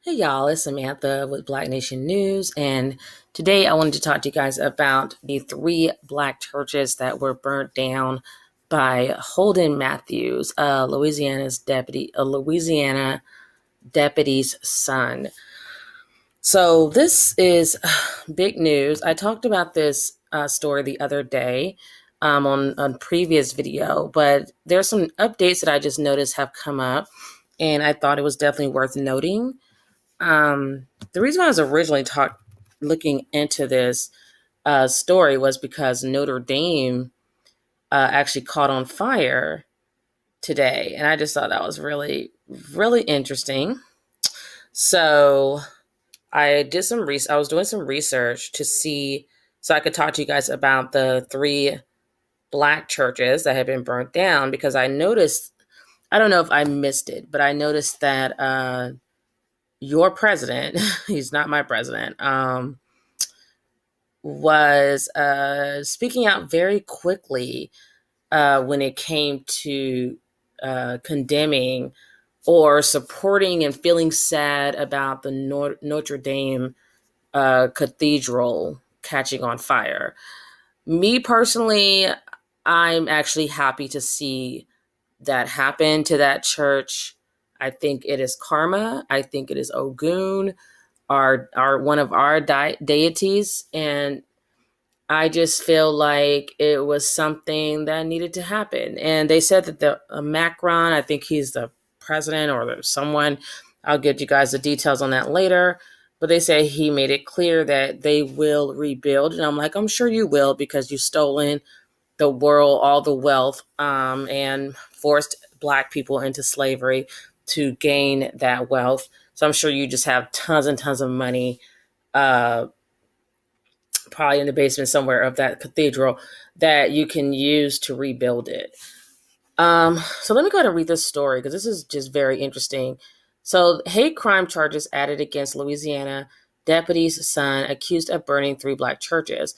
Hey y'all, it's Samantha with Black Nation News, and today I wanted to talk to you guys about the three black churches that were burnt down by Holden Matthews, Louisiana deputy's son. So this is big news. I talked about this story the other day on previous video, but there's some updates that I just noticed have come up, and I thought it was definitely worth noting. The reason I was originally looking into this story was because Notre Dame actually caught on fire today, and I just thought that was really, really interesting. So I was doing some research to see so I could talk to you guys about the three black churches that had been burnt down because I noticed. I don't know if I missed it, but I noticed that your president, he's not my president, was speaking out very quickly when it came to condemning or supporting and feeling sad about the Notre Dame cathedral catching on fire. Me personally, I'm actually happy to see that happen to that church. I think it is karma. I think it is Ogun, our one of our deities, and I just feel like it was something that needed to happen. And they said that the Macron, I think he's the president or there's someone. I'll give you guys the details on that later. But they say he made it clear that they will rebuild, and I'm like, I'm sure you will because you've stolen the world, all the wealth, and forced black people into slavery to gain that wealth. So I'm sure you just have tons and tons of money, uh, probably in the basement somewhere of that cathedral that you can use to rebuild it. So let me go ahead and read this story because this is just very interesting. So hate crime charges added against Louisiana deputy's son accused of burning three black churches.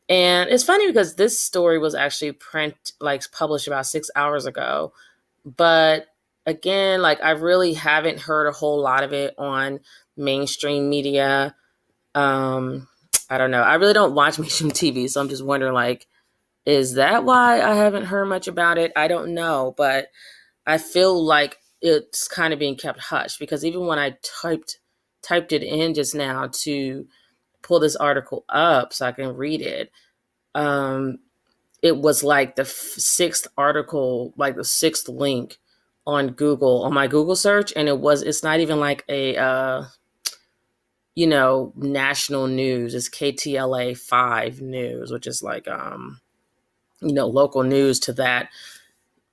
And it's funny because this story was actually published about 6 hours ago. But again, like I really haven't heard a whole lot of it on mainstream media. Um, I don't know. I really don't watch mainstream TV, so I'm just wondering, like, is that why I haven't heard much about it? I don't know, but I feel like it's kind of being kept hush because even when I typed it in just now to pull this article up so I can read it, um, it was like the sixth article, like the sixth link on Google on my Google search, and it's not even like a national news. It's KTLA 5 news, which is like local news to that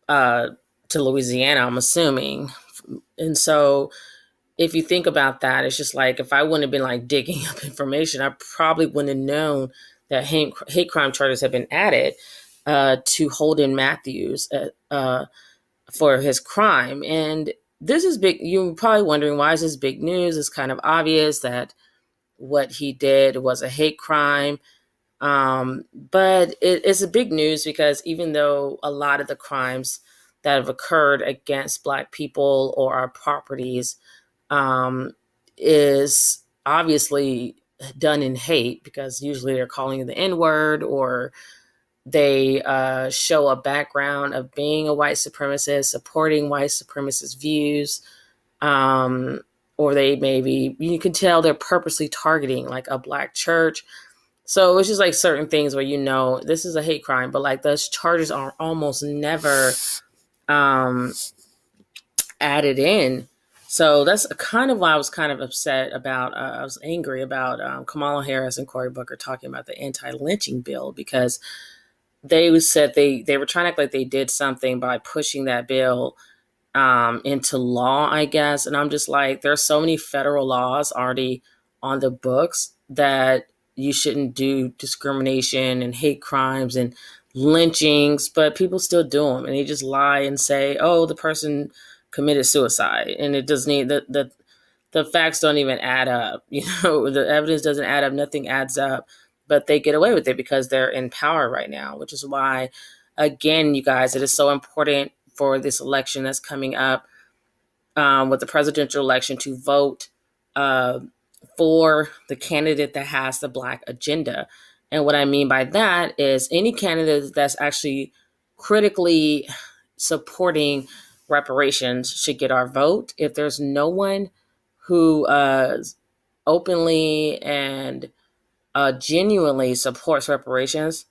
to Louisiana, I'm assuming. And so if you think about that, it's just like if I wouldn't have been like digging up information, I probably wouldn't have known that hate crime charges have been added to Holden Matthews for his crime. And this is big. You're probably wondering, why is this big news? It's kind of obvious that what he did was a hate crime. But it's a big news because even though a lot of the crimes that have occurred against Black people or our properties is obviously done in hate, because usually they're calling you the N-word, or they show a background of being a white supremacist, supporting white supremacist views, or they maybe, you can tell they're purposely targeting like a Black church. So it's just like certain things where this is a hate crime, but like those charges are almost never added in. So that's kind of why I was kind of upset about, I was angry about Kamala Harris and Cory Booker talking about the anti-lynching bill, because they said they were trying to act like they did something by pushing that bill into law, I guess. And I'm just like, there's so many federal laws already on the books that you shouldn't do discrimination and hate crimes and lynchings, but people still do them, and they just lie and say, oh, the person committed suicide, and it doesn't need the facts don't even add up. The evidence doesn't add up, nothing adds up, but they get away with it because they're in power right now, which is why, again, you guys, it is so important for this election that's coming up, with the presidential election, to vote uh, for the candidate that has the Black agenda. And what I mean by that is any candidate that's actually critically supporting reparations should get our vote. If there's no one who openly and genuinely supports reparations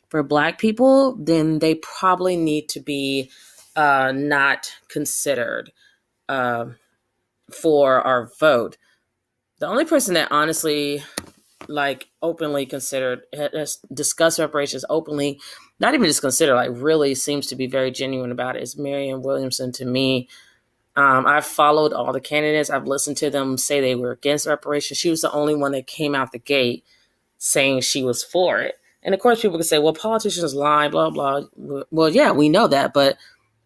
for Black people, then they probably need to be not considered uh, for our vote. The only person that honestly, like, openly considered, has discussed reparations openly, not even just consider, like, really seems to be very genuine about it, is Marianne Williamson to me. I've followed all the candidates. I've listened to them say they were against reparations. She was the only one that came out the gate saying she was for it. And of course, people can say, well, politicians lie, blah, blah. Well, yeah, we know that, but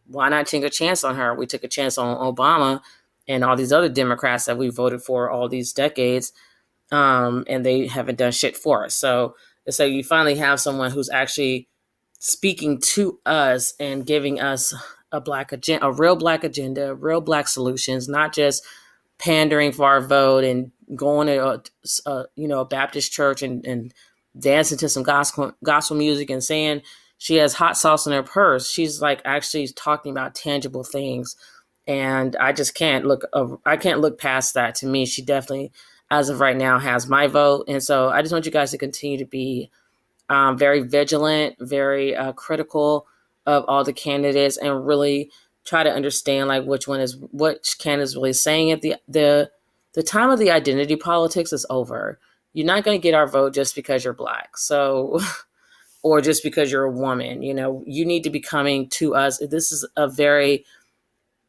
why not take a chance on her? We took a chance on Obama and all these other Democrats that we voted for all these decades, and they haven't done shit for us. So it's like you finally have someone who's actually speaking to us and giving us a Black agenda, a real Black agenda, real Black solutions, not just pandering for our vote and going to a Baptist church and dancing to some gospel music and saying she has hot sauce in her purse. She's like actually talking about tangible things, and I just can't look. I can't look past that. To me, she definitely, as of right now, has my vote, and so I just want you guys to continue to be very vigilant, very critical of all the candidates, and really try to understand like which candidate is really saying it. The time of the identity politics is over. You're not going to get our vote just because you're Black, so or just because you're a woman. You need to be coming to us. This is a very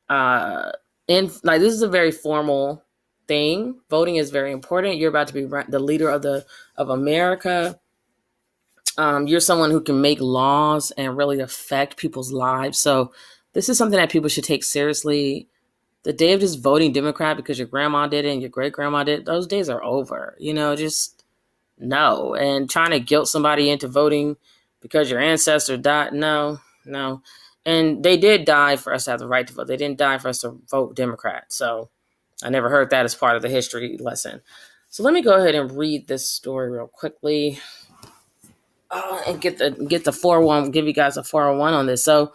this is a very formal thing. Voting is very important. You're about to be the leader of America. You're someone who can make laws and really affect people's lives. So this is something that people should take seriously. The day of just voting Democrat because your grandma did it and your great grandma did it, those days are over. Just no. And trying to guilt somebody into voting because your ancestor died, no. And they did die for us to have the right to vote. They didn't die for us to vote Democrat. So I never heard that as part of the history lesson. So let me go ahead and read this story real quickly. And get the 401, give you guys a 401 on this. So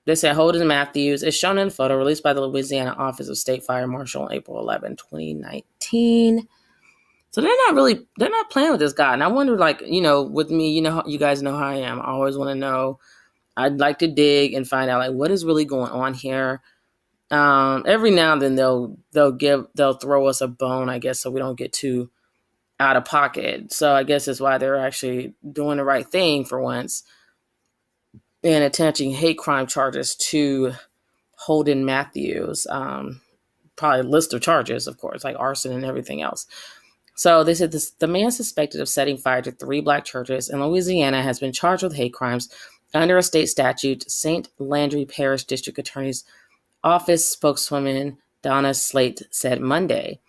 they said Holden Matthews is shown in a photo released by the Louisiana Office of State Fire Marshal on April 11, 2019. So they're not playing with this guy. And I wonder, with me, you guys know how I am. I always want to know. I'd like to dig and find out what is really going on here. Every now and then they'll throw us a bone, I guess, so we don't get too out of pocket. So I guess that's why they're actually doing the right thing for once and attaching hate crime charges to Holden Matthews. Probably a list of charges, of course, like arson and everything else. So they said the man suspected of setting fire to 3 Black churches in Louisiana has been charged with hate crimes under a state statute. St. Landry Parish District Attorney's Office spokeswoman Donna Slate said Monday.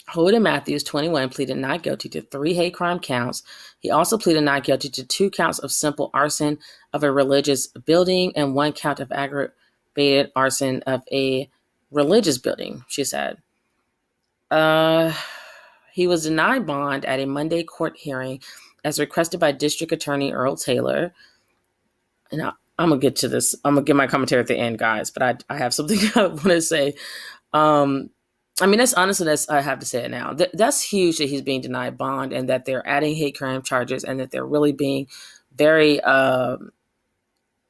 Holden Matthews, 21, pleaded not guilty to 3 hate crime counts. He also pleaded not guilty to 2 counts of simple arson of a religious building and 1 count of aggravated arson of a religious building, she said. He was denied bond at a Monday court hearing as requested by District Attorney Earl Taylor. And I'm going to get to this. I'm going to give my commentary at the end, guys, but I have something I want to say. That's I have to say it now. That's huge that he's being denied bond and that they're adding hate crime charges and that they're really being very, what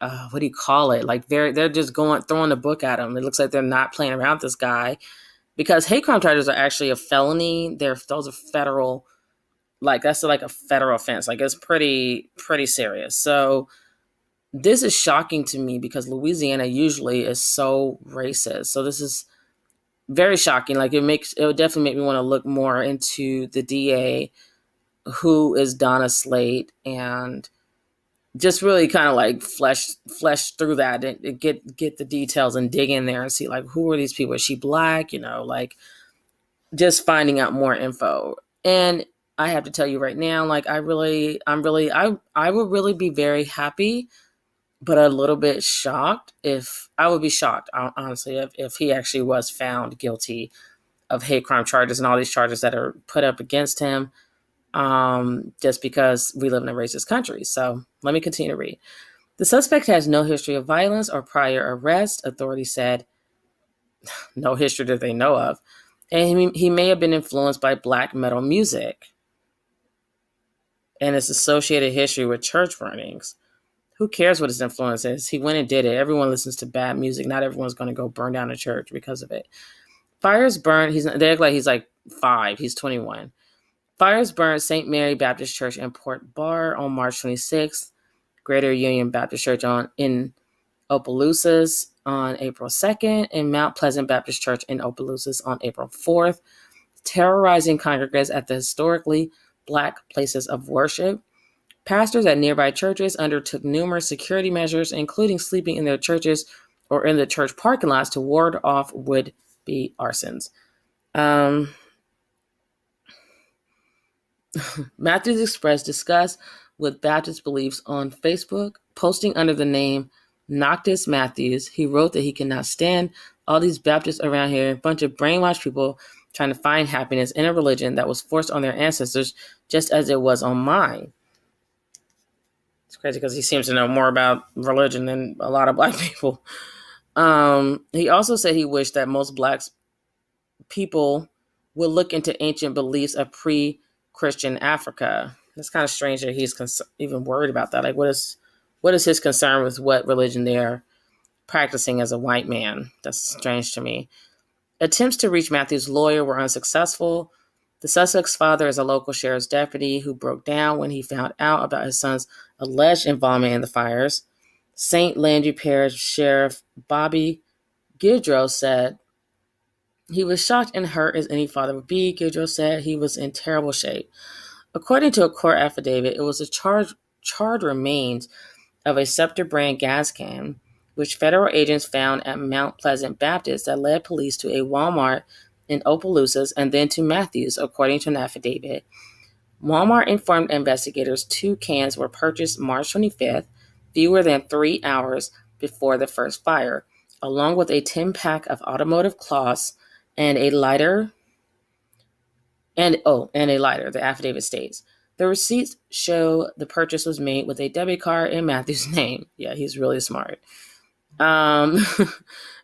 do you call it? Like they're just throwing the book at him. It looks like they're not playing around with this guy because hate crime charges are actually a felony. Those are federal, that's like a federal offense. It's pretty serious. So this is shocking to me because Louisiana usually is so racist. So this is very shocking. It would definitely make me want to look more into the DA, who is Donna Slate, and just really kind of flesh through that and get the details and dig in there and see who are these people? Is she Black? Just finding out more info. And I have to tell you right now, I would really be very happy but a little bit shocked. If I would be shocked, honestly, if he actually was found guilty of hate crime charges and all these charges that are put up against him, just because we live in a racist country. So let me continue to read. The suspect has no history of violence or prior arrest, authorities said. No history that they know of. And he may have been influenced by black metal music and its associated history with church burnings. Who cares what his influence is? He went and did it. Everyone listens to bad music. Not everyone's going to go burn down a church because of it. Fires burned. They act like he's like 5. He's 21. Fires burned St. Mary Baptist Church in Port Barre on March 26th. Greater Union Baptist Church in Opelousas on April 2nd, and Mount Pleasant Baptist Church in Opelousas on April 4th, terrorizing congregants at the historically black places of worship. Pastors at nearby churches undertook numerous security measures, including sleeping in their churches or in the church parking lots to ward off would-be arsons. Matthews expressed disgust with Baptist beliefs on Facebook, posting under the name Noctis Matthews. He wrote that he cannot stand all these Baptists around here, a bunch of brainwashed people trying to find happiness in a religion that was forced on their ancestors, just as it was on mine. It's crazy because he seems to know more about religion than a lot of black people. He also said he wished that most black people would look into ancient beliefs of pre-Christian Africa. It's kind of strange that he's even worried about that. Like, what is his concern with what religion they're practicing as a white man? That's strange to me. Attempts to reach Matthew's lawyer were unsuccessful. The suspect's father is a local sheriff's deputy who broke down when he found out about his son's alleged involvement in the fires. St. Landry Parish Sheriff Bobby Gidrow said, "He was shocked and hurt as any father would be." Gidrow said he was in terrible shape. According to a court affidavit, it was the charred remains of a Scepter brand gas can, which federal agents found at Mount Pleasant Baptist, that led police to a Walmart in Opelousas and then to Matthews, according to an affidavit. Walmart informed investigators 2 cans were purchased March 25th, fewer than 3 hours before the first fire, along with a 10-pack of automotive cloths and a lighter. And a lighter, the affidavit states. The receipts show the purchase was made with a debit card in Matthew's name. Yeah, he's really smart.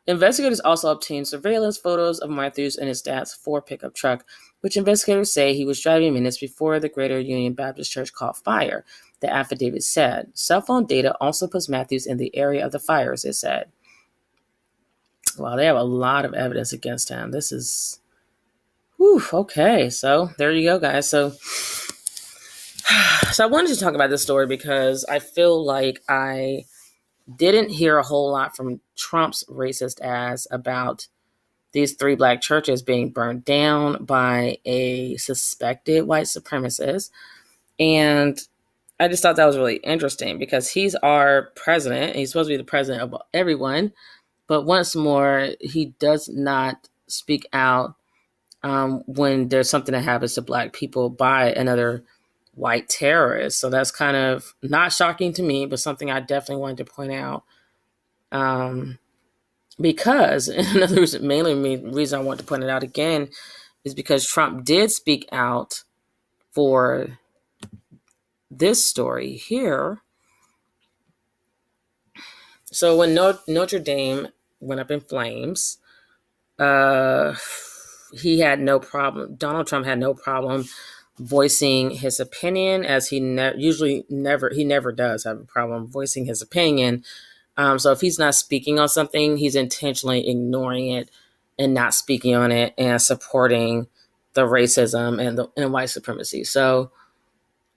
Investigators also obtained surveillance photos of Matthews and his dad's Ford pickup truck, which investigators say he was driving minutes before the Greater Union Baptist Church caught fire, the affidavit said. Cell phone data also puts Matthews in the area of the fires, it said. Wow, they have a lot of evidence against him. This is... Whew, okay, so there you go, guys. So I wanted to talk about this story because I feel like I didn't hear a whole lot from Trump's racist ass about these 3 black churches being burned down by a suspected white supremacist. And I just thought that was really interesting because he's our president. He's supposed to be the president of everyone. But once more, he does not speak out when there's something that happens to black people by another white terrorist. So that's kind of not shocking to me, but something I definitely wanted to point out. Because another reason, mainly reason I want to point it out again is because Trump did speak out for this story here. So when Notre Dame went up in flames, he had no problem. Donald Trump had no problem voicing his opinion, as he never does have a problem voicing his opinion. So if he's not speaking on something, he's intentionally ignoring it and not speaking on it and supporting the racism and white supremacy. So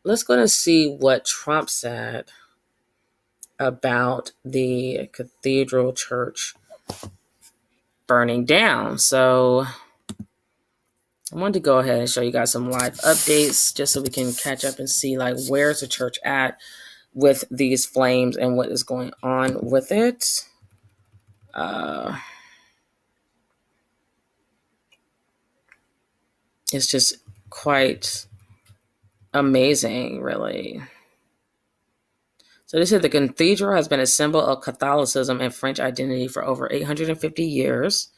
let's go and see what Trump said about the cathedral church burning down. So I wanted to go ahead and show you guys some live updates just so we can catch up and see like where's the church at with these flames and what is going on with it. It's just quite amazing, really. So they said the cathedral has been a symbol of Catholicism and French identity for over 850 years.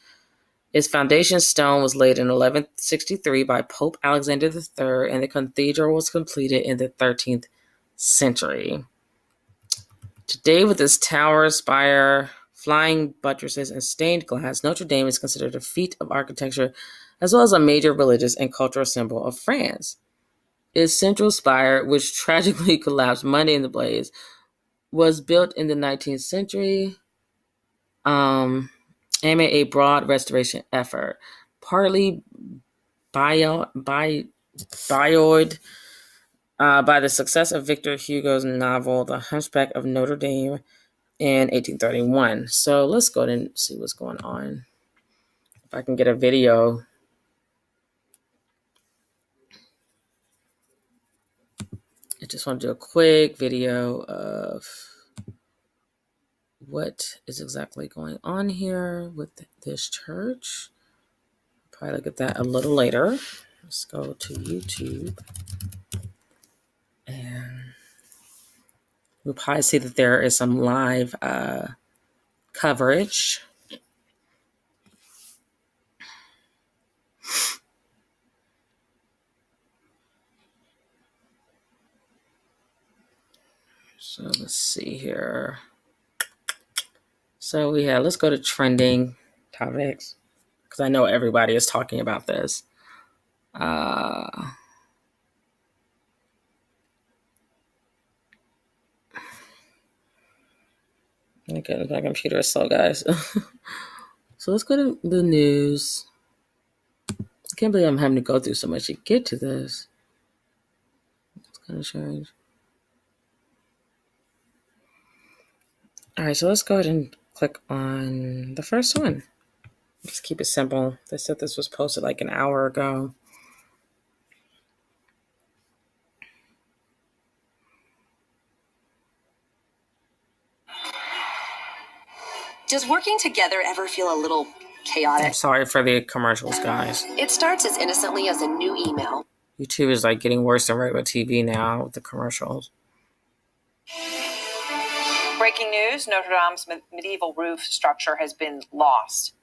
Its foundation stone was laid in 1163 by Pope Alexander III, and the cathedral was completed in the 13th century. Today, with its tower, spire, flying buttresses, and stained glass, Notre Dame is considered a feat of architecture as well as a major religious and cultural symbol of France. Its central spire, which tragically collapsed Monday in the blaze, was built in the 19th century amid a broad restoration effort, partly buoyed by the success of Victor Hugo's novel The Hunchback of Notre Dame in 1831. So let's go ahead and see what's going on. If I can get a video. I just want to do a quick video of what is exactly going on here with this church. Probably look at that a little later. Let's go to YouTube. And we'll probably see that there is some live coverage. So let's see here. So let's go to trending topics because I know everybody is talking about this. Okay, my computer is slow, guys. So let's go to the news. I can't believe I'm having to go through so much to get to this. It's kind of strange. All right, so let's go ahead and click on the first one. Just keep it simple. They said this was posted like an hour ago. Does working together ever feel a little chaotic? I'm sorry for the commercials, guys. It starts as innocently as a new email. YouTube is like getting worse than regular TV now with the commercials. Breaking news, Notre Dame's medieval roof structure has been lost.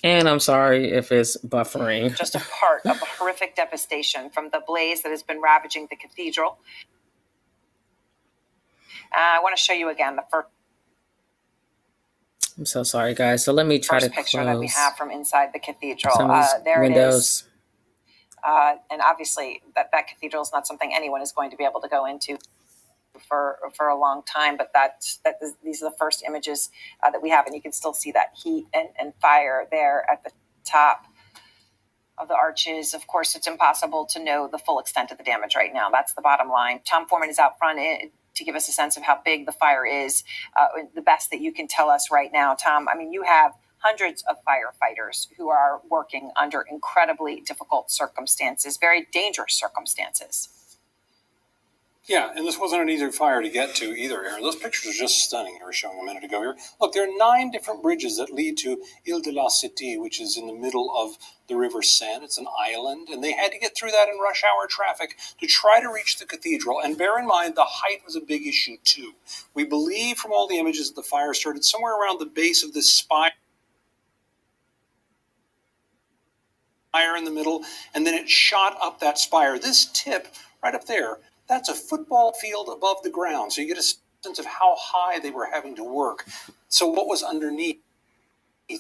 And I'm sorry if it's buffering. Just a part of a horrific devastation from the blaze that has been ravaging the cathedral. I want to show you again the first. I'm so sorry, guys. So let me try to close picture that we have from inside the cathedral. some of these there windows. It is. And obviously that cathedral is not something anyone is going to be able to go into for a long time, but these are the first images that we have, and you can still see that heat and fire there at the top of the arches. Of course, it's impossible to know the full extent of the damage right now. That's the bottom line. Tom Foreman is out front to give us a sense of how big the fire is. The best that you can tell us right now, Tom. I mean, you have hundreds of firefighters who are working under incredibly difficult circumstances, very dangerous circumstances. Yeah, and this wasn't an easy fire to get to either, Aaron. Those pictures are just stunning you were showing a minute ago here. Look, there are 9 different bridges that lead to Ile de la Cité, which is in the middle of the River Seine. It's an island, and they had to get through that in rush hour traffic to try to reach the cathedral. And bear in mind, the height was a big issue, too. We believe from all the images that the fire started somewhere around the base of this spire in the middle, and then it shot up that spire. This tip right up there, that's a football field above the ground. So you get a sense of how high they were having to work. So what was underneath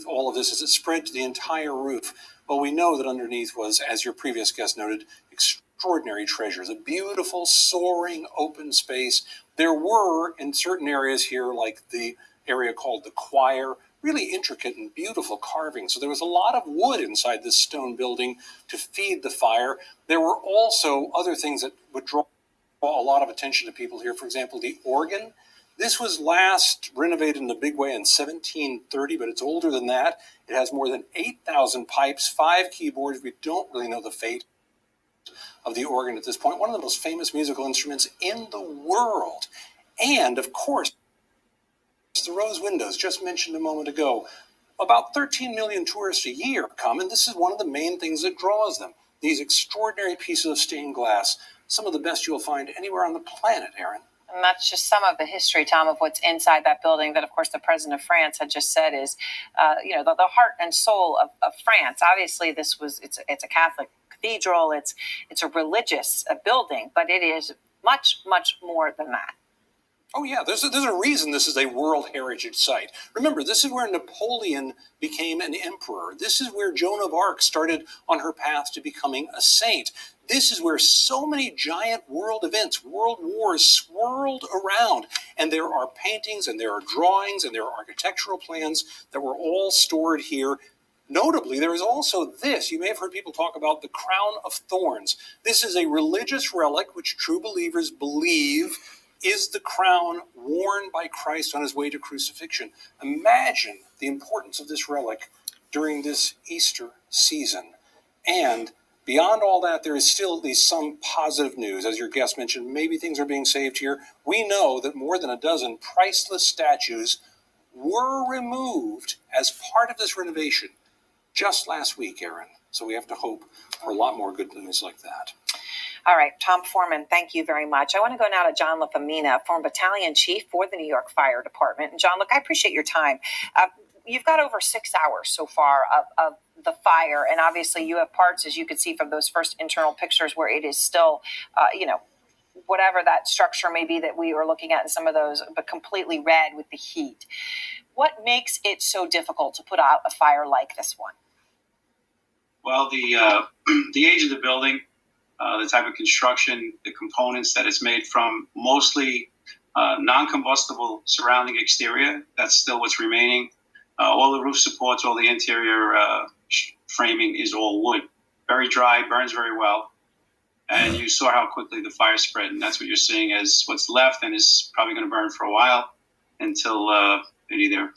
all of this as it spread to the entire roof? Well, we know that underneath was, as your previous guest noted, extraordinary treasures, a beautiful, soaring, open space. There were, in certain areas here, like the area called the choir, really intricate and beautiful carving. So there was a lot of wood inside this stone building to feed the fire. There were also other things that would draw a lot of attention to people here. For example, the organ. This was last renovated in a big way in 1730, but it's older than that. It has more than 8,000 pipes, 5 keyboards. We don't really know the fate of the organ at this point. One of the most famous musical instruments in the world. And, of course, the rose windows, just mentioned a moment ago. About 13 million tourists a year come, and this is one of the main things that draws them. These extraordinary pieces of stained glass some of the best you'll find anywhere on the planet, Aaron. And that's just some of the history, Tom, of what's inside that building that, of course, the president of France had just said is, the heart and soul of France. Obviously, it's a Catholic cathedral. It's a religious building, but it is much, much more than that. Oh, yeah, there's a reason this is a World Heritage Site. Remember, this is where Napoleon became an emperor. This is where Joan of Arc started on her path to becoming a saint. This is where so many giant world events, world wars, swirled around. And there are paintings, and there are drawings, and there are architectural plans that were all stored here. Notably, there is also this. You may have heard people talk about the crown of thorns. This is a religious relic which true believers believe is the crown worn by Christ on his way to crucifixion. Imagine the importance of this relic during this Easter season. And beyond all that, there is still at least some positive news. As your guest mentioned, maybe things are being saved here. We know that more than a dozen priceless statues were removed as part of this renovation just last week, Aaron. So we have to hope for a lot more good news like that. All right, Tom Foreman, thank you very much. I want to go now to John LaFemina, former battalion chief for the New York Fire Department. And John, look, I appreciate your time. You've got over 6 hours so far of the fire, and obviously you have parts, as you could see from those first internal pictures, where it is still, whatever that structure may be that we were looking at in some of those, but completely red with the heat. What makes it so difficult to put out a fire like this one? Well, the age of the building, the type of construction, the components that it's made from, mostly non-combustible surrounding exterior. That's still what's remaining. All the roof supports, all the interior framing is all wood. Very dry, burns very well. And you saw how quickly the fire spread, and that's what you're seeing as what's left, and is probably going to burn for a while until it either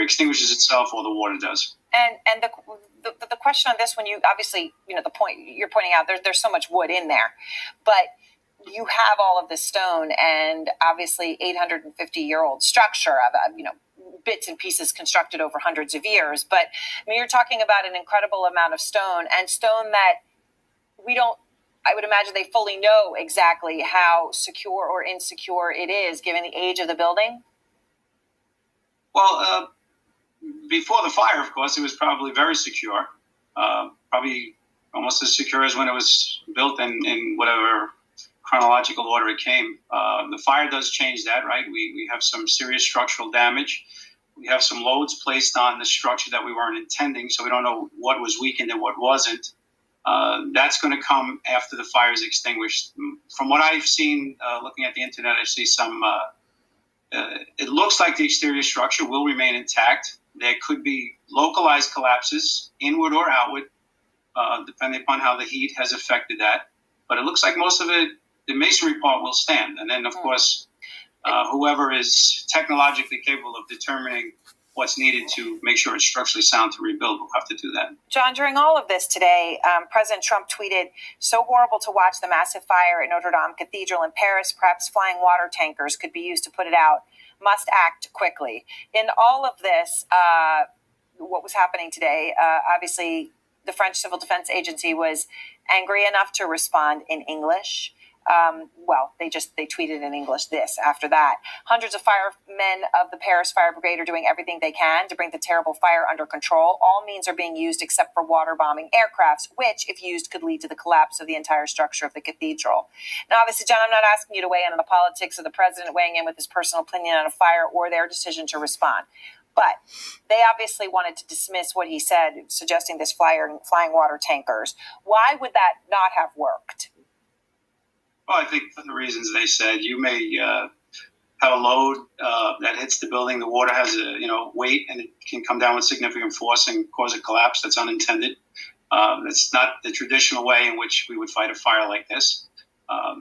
extinguishes itself or the water does. And the question on this one, you obviously, the point you're pointing out, there's so much wood in there, but you have all of this stone and obviously 850-year-old structure of bits and pieces constructed over hundreds of years. But you're talking about an incredible amount of stone, and stone that I would imagine they fully know exactly how secure or insecure it is given the age of the building. Well, before the fire, of course, it was probably very secure, probably almost as secure as when it was built in whatever chronological order it came. The fire does change that, right? We have some serious structural damage. We have some loads placed on the structure that we weren't intending, so we don't know what was weakened and what wasn't. That's going to come after the fire is extinguished. From what I've seen, looking at the internet, I see some... it looks like the exterior structure will remain intact. There could be localized collapses, inward or outward, depending upon how the heat has affected that. But it looks like most of it, the masonry part will stand. And then, of course, whoever is technologically capable of determining what's needed to make sure it's structurally sound to rebuild will have to do that. John, during all of this today, President Trump tweeted, "So horrible to watch the massive fire at Notre Dame Cathedral in Paris. Perhaps flying water tankers could be used to put it out. Must act quickly." In all of this, what was happening today, obviously the French Civil Defense Agency was angry enough to respond in English. They tweeted in English this after that. "Hundreds of firemen of the Paris Fire Brigade are doing everything they can to bring the terrible fire under control. All means are being used except for water bombing aircrafts, which, if used, could lead to the collapse of the entire structure of the cathedral." Now, obviously, John, I'm not asking you to weigh in on the politics of the president weighing in with his personal opinion on a fire or their decision to respond. But they obviously wanted to dismiss what he said, suggesting this flying water tankers. Why would that not have worked? Well, I think for the reasons they said, you may have a load that hits the building. The water has a weight, and it can come down with significant force and cause a collapse that's unintended. That's not the traditional way in which we would fight a fire like this.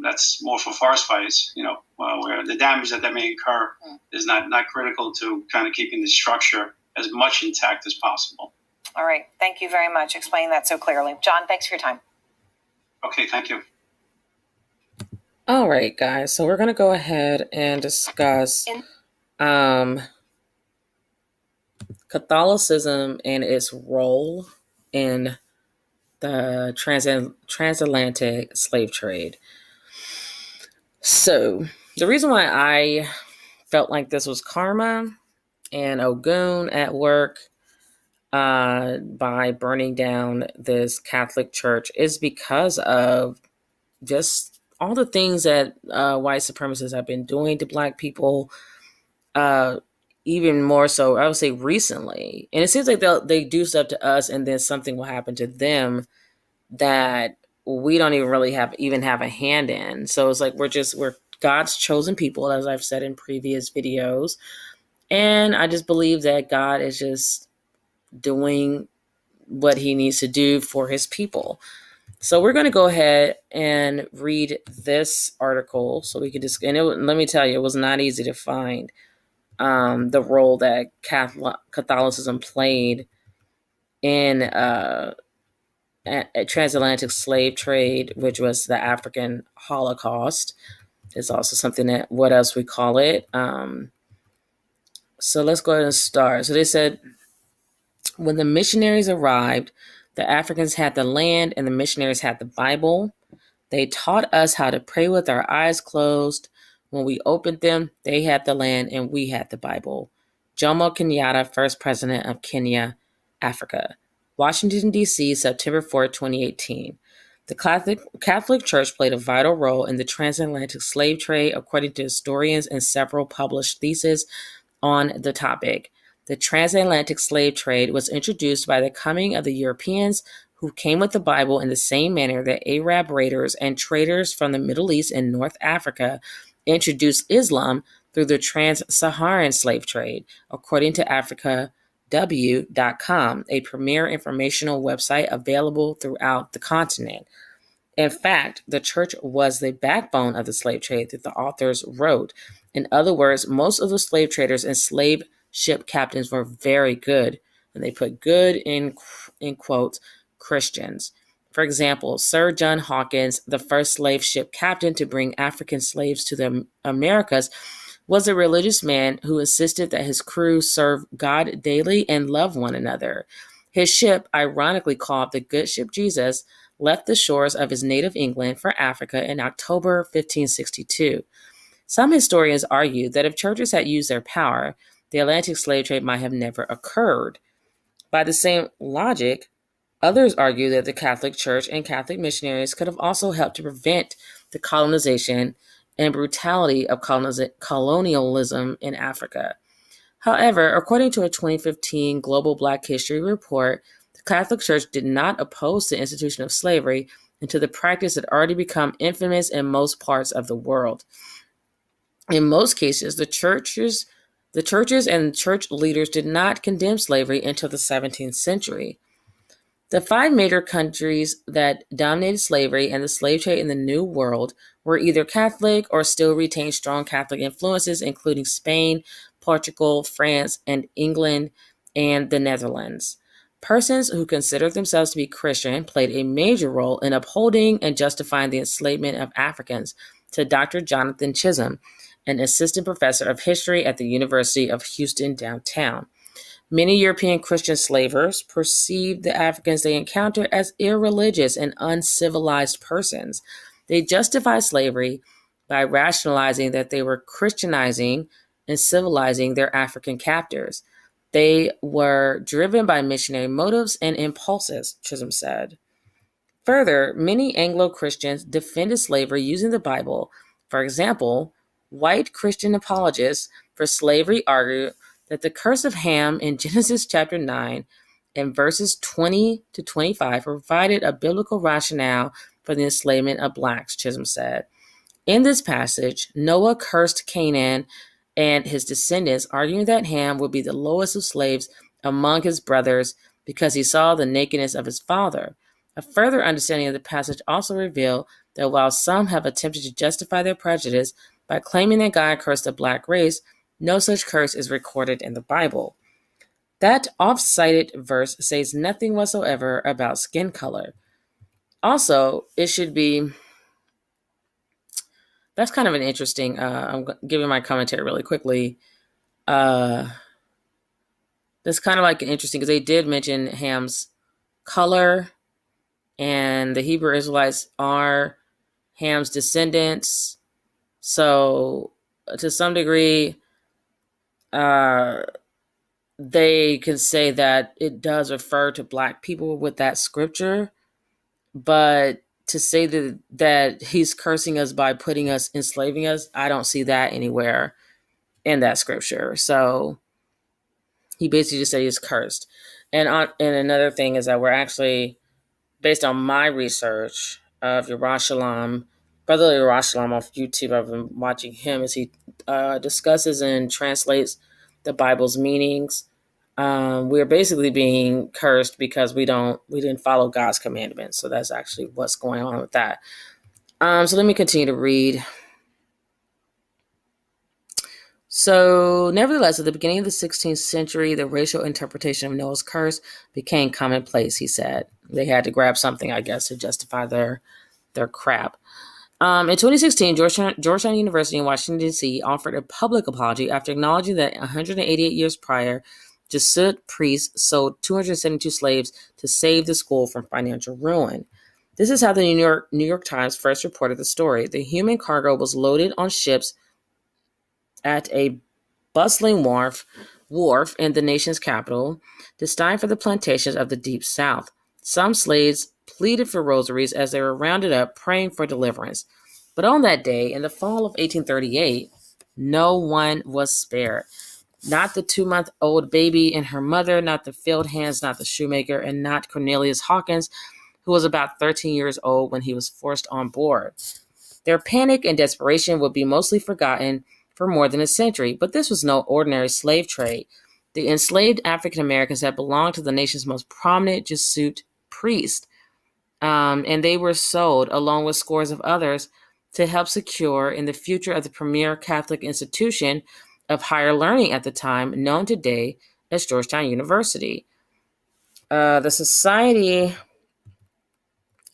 That's more for forest fires, where the damage that may incur is not critical to kind of keeping the structure as much intact as possible. All right. Thank you very much. Explaining that so clearly. John, thanks for your time. Okay, thank you. All right, guys. So we're going to go ahead and discuss Catholicism and its role in the transatlantic slave trade. So the reason why I felt like this was karma and Ogun at work by burning down this Catholic church is because of just all the things that white supremacists have been doing to Black people, even more so, I would say, recently. And it seems like they do stuff to us, and then something will happen to them that we don't even really have a hand in. So it's like we're God's chosen people, as I've said in previous videos. And I just believe that God is just doing what he needs to do for his people. So we're going to go ahead and read this article so we can just, let me tell you, it was not easy to find the role that Catholicism played in a transatlantic slave trade, which was the African Holocaust. It's also something that, what else we call it. So let's go ahead and start. So they said, when the missionaries arrived, the Africans had the land and the missionaries had the Bible. They taught us how to pray with our eyes closed. When we opened them, they had the land and we had the Bible. Jomo Kenyatta, first president of Kenya, Africa. Washington, D.C., September 4, 2018. The Catholic Church played a vital role in the transatlantic slave trade, according to historians and several published theses on the topic. The transatlantic slave trade was introduced by the coming of the Europeans, who came with the Bible in the same manner that Arab raiders and traders from the Middle East and North Africa introduced Islam through the trans-Saharan slave trade, according to AfricaW.com, a premier informational website available throughout the continent. In fact, the church was the backbone of the slave trade that the authors wrote. In other words, most of the slave traders and slave ship captains were very good, and they put good in quotes, Christians. For example, Sir John Hawkins, the first slave ship captain to bring African slaves to the Americas, was a religious man who insisted that his crew serve God daily and love one another. His ship, ironically called the Good Ship Jesus, left the shores of his native England for Africa in October 1562. Some historians argue that if churches had used their power, the Atlantic slave trade might have never occurred. By the same logic, others argue that the Catholic Church and Catholic missionaries could have also helped to prevent the colonization and brutality of colonialism in Africa. However, according to a 2015 Global Black History report, the Catholic Church did not oppose the institution of slavery until the practice had already become infamous in most parts of the world. In most cases, the churches and church leaders did not condemn slavery until the 17th century. The 5 major countries that dominated slavery and the slave trade in the New World were either Catholic or still retained strong Catholic influences, including Spain, Portugal, France, and England, and the Netherlands. Persons who considered themselves to be Christian played a major role in upholding and justifying the enslavement of Africans, to Dr. Jonathan Chisholm, an assistant professor of history at the University of Houston downtown. Many European Christian slavers perceived the Africans they encountered as irreligious and uncivilized persons. They justified slavery by rationalizing that they were Christianizing and civilizing their African captors. They were driven by missionary motives and impulses, Chisholm said. Further, many Anglo-Christians defended slavery using the Bible. For example, white Christian apologists for slavery argue that the curse of Ham in Genesis chapter 9 and verses 20 to 25 provided a biblical rationale for the enslavement of blacks, Chisholm said. In this passage, Noah cursed Canaan and his descendants, arguing that Ham would be the lowest of slaves among his brothers because he saw the nakedness of his father. A further understanding of the passage also revealed that while some have attempted to justify their prejudice by claiming that God cursed the black race, no such curse is recorded in the Bible. That oft-cited verse says nothing whatsoever about skin color. Also, it should be... That's kind of an interesting... I'm giving my commentary really quickly. That's kind of like interesting because they did mention Ham's color and the Hebrew Israelites are Ham's descendants. So to some degree, they can say that it does refer to Black people with that scripture, but to say that he's cursing us by putting us, enslaving us, I don't see that anywhere in that scripture. So he basically just said he's cursed. And another thing is that we're actually, based on my research of Yerushalayim, Brother Yerushalayim off YouTube, I've been watching him as he discusses and translates the Bible's meanings. We're basically being cursed because we didn't follow God's commandments. So that's actually what's going on with that. So let me continue to read. So, nevertheless, at the beginning of the 16th century, the racial interpretation of Noah's curse became commonplace, he said. They had to grab something, I guess, to justify their crap. In 2016, Georgetown University in Washington, D.C. offered a public apology after acknowledging that 188 years prior, Jesuit priests sold 272 slaves to save the school from financial ruin. This is how the New York Times first reported the story. The human cargo was loaded on ships at a bustling wharf in the nation's capital, destined for the plantations of the Deep South. Some slaves pleaded for rosaries as they were rounded up, praying for deliverance. But on that day, in the fall of 1838, no one was spared. Not the 2-month-old baby and her mother, not the field hands, not the shoemaker, and not Cornelius Hawkins, who was about 13 years old when he was forced on board. Their panic and desperation would be mostly forgotten for more than a century, but this was no ordinary slave trade. The enslaved African Americans had belonged to the nation's most prominent Jesuit priest, and they were sold, along with scores of others, to help secure in the future of the premier Catholic institution of higher learning at the time, known today as Georgetown University. The Society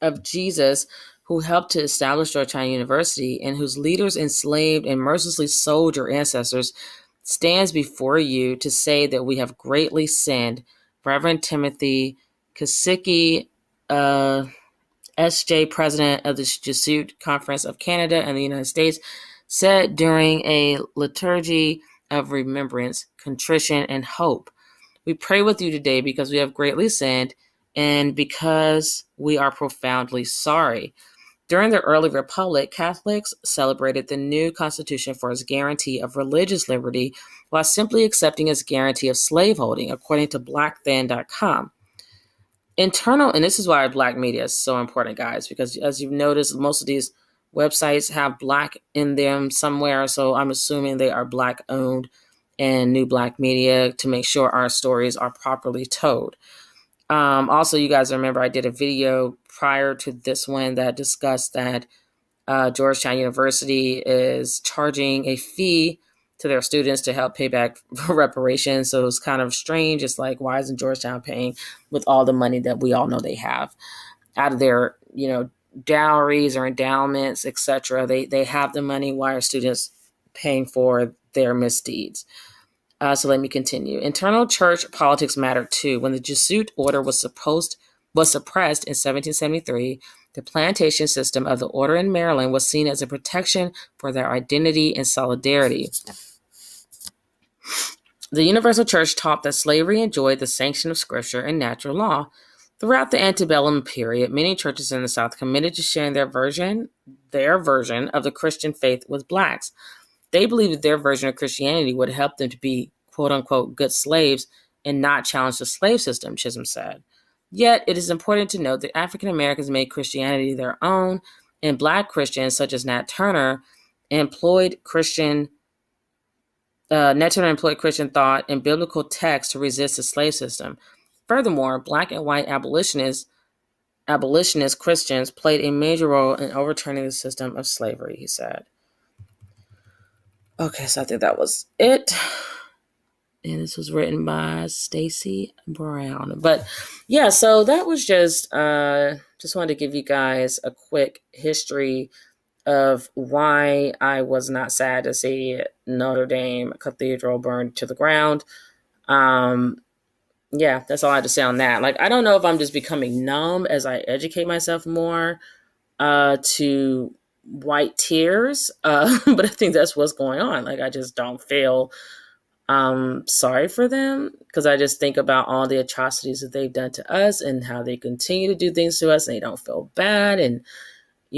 of Jesus, who helped to establish Georgetown University and whose leaders enslaved and mercilessly sold your ancestors, stands before you to say that we have greatly sinned. Reverend Timothy Kasicki, S.J. President of the Jesuit Conference of Canada and the United States, said during a liturgy of remembrance, contrition, and hope. We pray with you today because we have greatly sinned and because we are profoundly sorry. During the early republic, Catholics celebrated the new constitution for its guarantee of religious liberty while simply accepting its guarantee of slaveholding, according to blackthen.com. And this is why Black media is so important, guys, because as you've noticed, most of these websites have Black in them somewhere, so I'm assuming they are Black owned and new Black media to make sure our stories are properly told. Also, you guys remember I did a video prior to this one that discussed that Georgetown University is charging a fee to their students to help pay back reparations. So it's kind of strange. It's like, why isn't Georgetown paying with all the money that we all know they have out of their, dowries or endowments, etc. They have the money. Why are students paying for their misdeeds? So let me continue. Internal church politics matter too. When the Jesuit order was suppressed in 1773, the plantation system of the order in Maryland was seen as a protection for their identity and solidarity. The Universal Church taught that slavery enjoyed the sanction of Scripture and natural law. Throughout the antebellum period, many churches in the South committed to sharing their version of the Christian faith with Blacks. They believed that their version of Christianity would help them to be, quote unquote, good slaves and not challenge the slave system, Chisholm said. Yet, it is important to note that African Americans made Christianity their own, and Black Christians, such as Nat Turner, employed Christian thought and biblical texts to resist the slave system. Furthermore, Black and white abolitionist Christians played a major role in overturning the system of slavery, he said. Okay, so I think that was it. And this was written by Stacy Brown. But yeah, so that was just wanted to give you guys a quick history of why I was not sad to see Notre Dame Cathedral burned to the ground. yeah, that's all I have to say on that. Like, I don't know if I'm just becoming numb as I educate myself more to white tears, but I think that's what's going on. Like, I just don't feel sorry for them, because I just think about all the atrocities that they've done to us and how they continue to do things to us, and they don't feel bad. And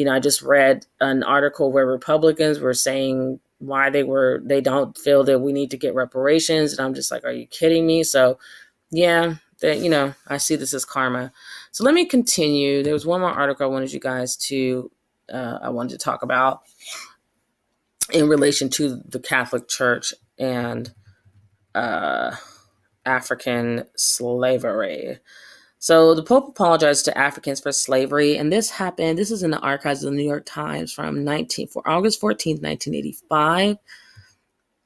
I just read an article where Republicans were saying why they don't feel that we need to get reparations, and I'm just like, are you kidding me? So yeah, that I see this as karma. So let me continue. There was one more article I wanted you guys to I wanted to talk about in relation to the Catholic Church and African slavery. So the Pope apologized to Africans for slavery, and this happened. This is in the archives of the New York Times from August 14th, 1985.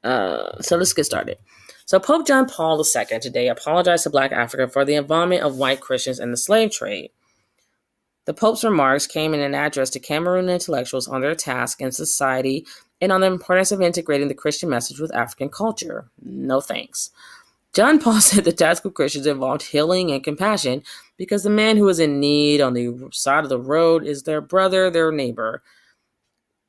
So let's get started. So Pope John Paul II today apologized to Black Africa for the involvement of white Christians in the slave trade. The Pope's remarks came in an address to Cameroon intellectuals on their task in society and on the importance of integrating the Christian message with African culture. No thanks. John Paul said the task of Christians involved healing and compassion because the man who is in need on the side of the road is their brother, their neighbor.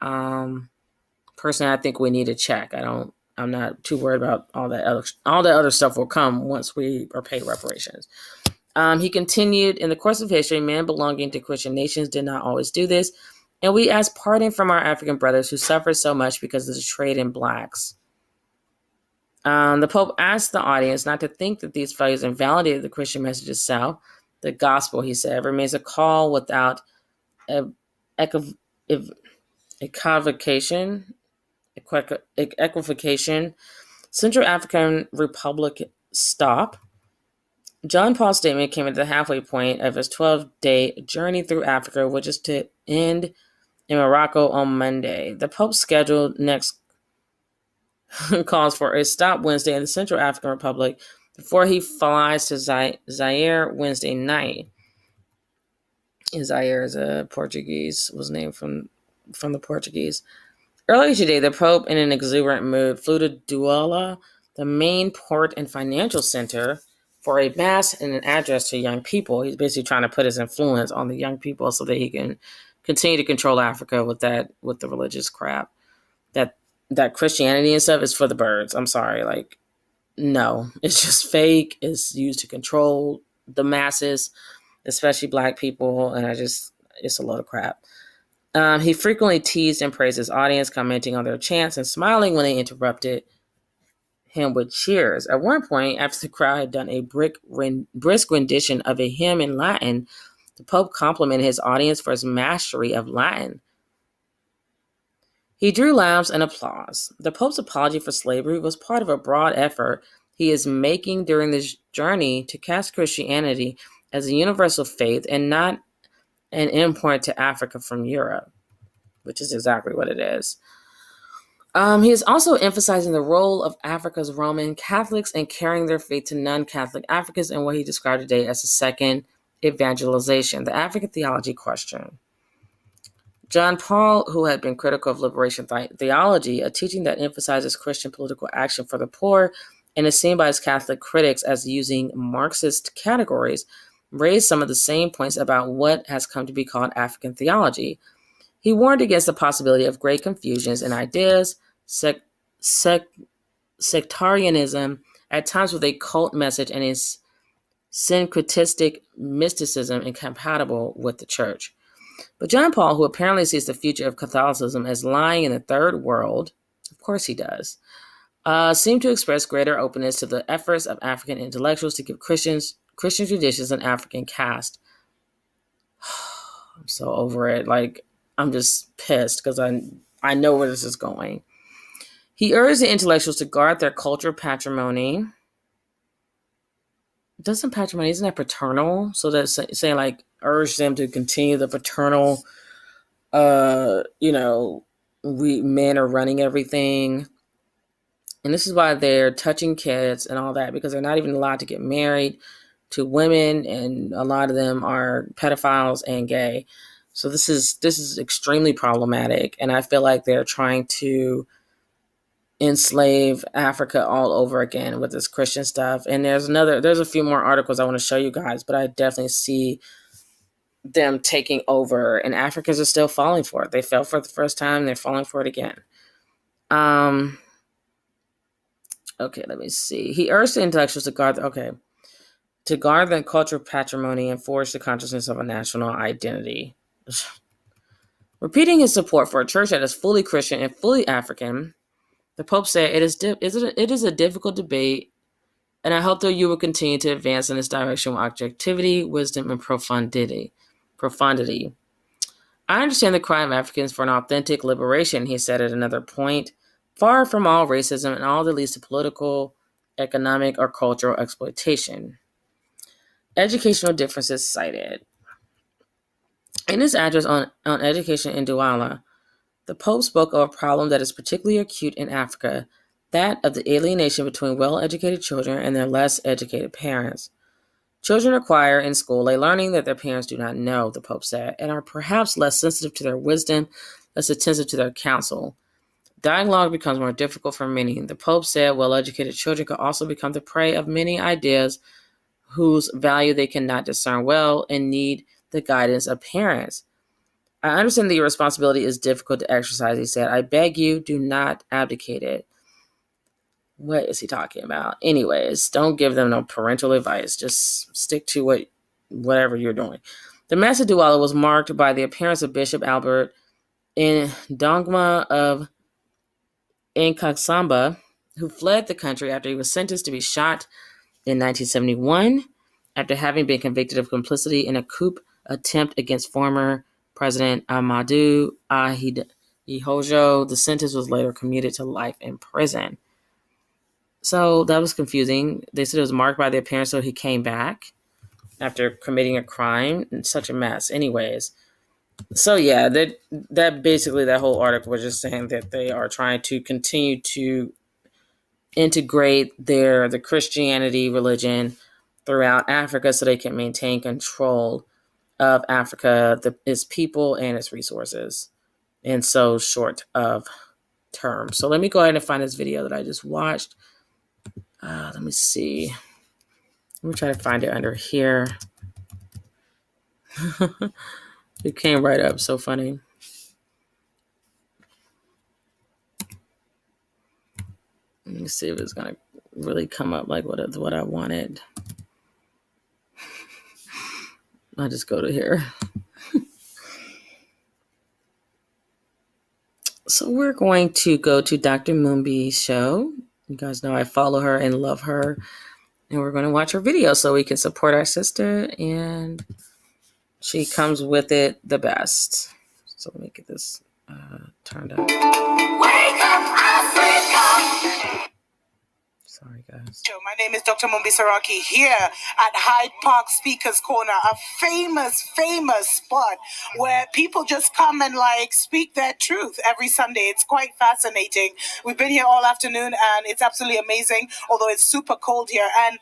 Personally, I think we need to check. I'm not too worried about all that other stuff will come once we are paid reparations. He continued, in the course of history, men belonging to Christian nations did not always do this, and we ask pardon from our African brothers who suffered so much because of the trade in blacks. The Pope asked the audience not to think that these failures invalidated the Christian message itself. The gospel, he said, remains a call without equivocation. Central African Republic stop. John Paul's statement came at the halfway point of his 12-day journey through Africa, which is to end in Morocco on Monday. The Pope's scheduled next calls for a stop Wednesday in the Central African Republic before he flies to Zaire Wednesday night. Zaire is was named from the Portuguese. Earlier today, the Pope, in an exuberant mood, flew to Douala, the main port and financial center, for a mass and an address to young people. He's basically trying to put his influence on the young people so that he can continue to control Africa with the religious crap. That Christianity and stuff is for the birds. I'm sorry. Like, no, it's just fake. It's used to control the masses, especially Black people. And it's a load of crap. He frequently teased and praised his audience, commenting on their chants and smiling when they interrupted him with cheers. At one point, after the crowd had done a brisk rendition of a hymn in Latin, the Pope complimented his audience for his mastery of Latin. He drew laughs and applause. The Pope's apology for slavery was part of a broad effort he is making during this journey to cast Christianity as a universal faith and not an import to Africa from Europe, which is exactly what it is. He is also emphasizing the role of Africa's Roman Catholics in carrying their faith to non-Catholic Africans in what he described today as a second evangelization, the African theology question. John Paul, who had been critical of liberation theology, a teaching that emphasizes Christian political action for the poor and is seen by his Catholic critics as using Marxist categories, raised some of the same points about what has come to be called African theology. He warned against the possibility of great confusions in ideas, sectarianism, at times with a cult message, and his syncretistic mysticism incompatible with the church. But John Paul, who apparently sees the future of Catholicism as lying in the third world, of course he does, seemed to express greater openness to the efforts of African intellectuals to give Christian traditions an African cast. I'm so over it. Like, I'm just pissed because I know where this is going. He urged the intellectuals to guard their cultural patrimony. Isn't that paternal? So that's saying, like, urge them to continue the paternal, men are running everything. And this is why they're touching kids and all that, because they're not even allowed to get married to women, and a lot of them are pedophiles and gay. So this is extremely problematic, and I feel like they're trying to enslave Africa all over again with this Christian stuff. And there's a few more articles I want to show you guys, but I definitely see them taking over, and Africans are still falling for it. They fell for it the first time, they're falling for it again. Okay, let me see. He urged the intellectuals to guard the cultural patrimony and forge the consciousness of a national identity. Repeating his support for a church that is fully Christian and fully African, the Pope said, it is a difficult debate, and I hope that you will continue to advance in this direction with objectivity, wisdom, and profundity. I understand the cry of Africans for an authentic liberation, he said at another point, far from all racism and all that leads to political, economic, or cultural exploitation. Educational differences cited. In his address on education in Douala, the Pope spoke of a problem that is particularly acute in Africa, that of the alienation between well-educated children and their less educated parents. Children acquire in school a learning that their parents do not know, the Pope said, and are perhaps less sensitive to their wisdom, less attentive to their counsel. Dialogue becomes more difficult for many. The Pope said well-educated children could also become the prey of many ideas whose value they cannot discern well and need the guidance of parents. I understand that your responsibility is difficult to exercise, he said. I beg you, do not abdicate it. What is he talking about? Anyways, don't give them no parental advice. Just stick to whatever you're doing. The Mass of Douala was marked by the appearance of Bishop Albert Ndongma of Nkasamba, who fled the country after he was sentenced to be shot in 1971 after having been convicted of complicity in a coup attempt against former President Amadou Ahidjo. The sentence was later commuted to life in prison. So that was confusing. They said it was marked by the appearance, so he came back after committing a crime. It's such a mess. Anyways, so yeah, that basically that whole article was just saying that they are trying to continue to integrate the Christianity religion throughout Africa so they can maintain control of Africa, its people, and its resources in so short of term. So let me go ahead and find this video that I just watched. Let me see. Let me try to find it under here. It came right up. So funny. Let me see if it's going to really come up like what I wanted. I'll just go to here. So we're going to go to Dr. Mumbi's show. You guys know I follow her and love her. And we're going to watch her video so we can support our sister. And she comes with it the best. So let me get this turned up. Wake up, Africa! Sorry, guys. My name is Dr. Mumbi Saraki here at Hyde Park Speaker's Corner, a famous spot where people just come and speak their truth every Sunday. It's quite fascinating. We've been here all afternoon and it's absolutely amazing, although it's super cold here. And,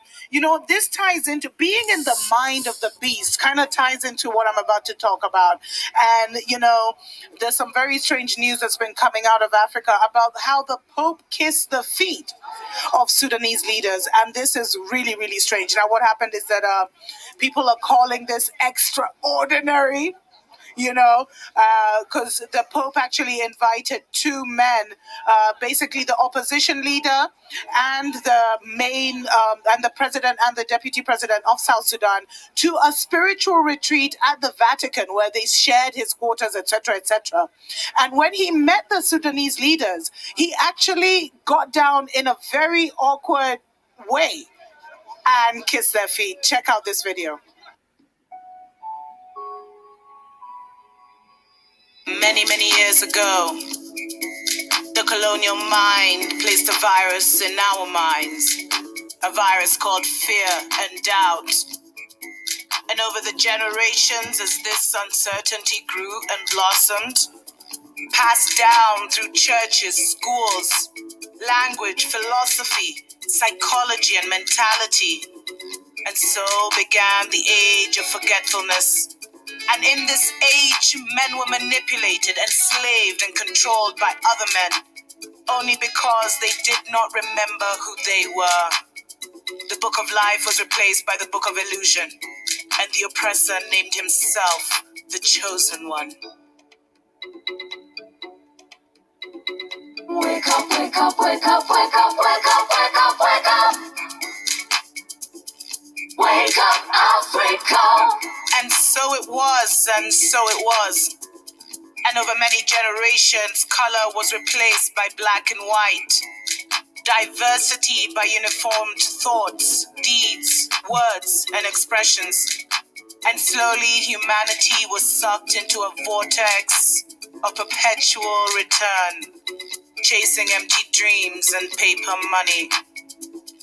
this ties into being in the mind of the beast, kind of ties into what I'm about to talk about. And, there's some very strange news that's been coming out of Africa about how the Pope kissed the feet of Sudanese leaders, and this is really, really strange. Now, what happened is that people are calling this extraordinary, because the Pope actually invited two men, basically the opposition leader and the main, and the president and the deputy president of South Sudan, to a spiritual retreat at the Vatican where they shared his quarters, etc., etc. And when he met the Sudanese leaders, he actually got down in a very awkward way and kissed their feet. Check out this video. Many, many years ago, the colonial mind placed a virus in our minds, a virus called fear and doubt. And over the generations, as this uncertainty grew and blossomed, passed down through churches, schools, language, philosophy, psychology, and mentality. And so began the age of forgetfulness. And in this age, men were manipulated, enslaved, and controlled by other men. only because they did not remember who they were. The book of life was replaced by the book of illusion, and the oppressor named himself the chosen one. Wake up, wake up, wake up, wake up, wake up, wake up, wake up. Wake up, Africa. And so it was, and so it was. And over many generations, color was replaced by black and white. Diversity by uniformed thoughts, deeds, words, and expressions. And slowly humanity was sucked into a vortex of perpetual return, chasing empty dreams and paper money.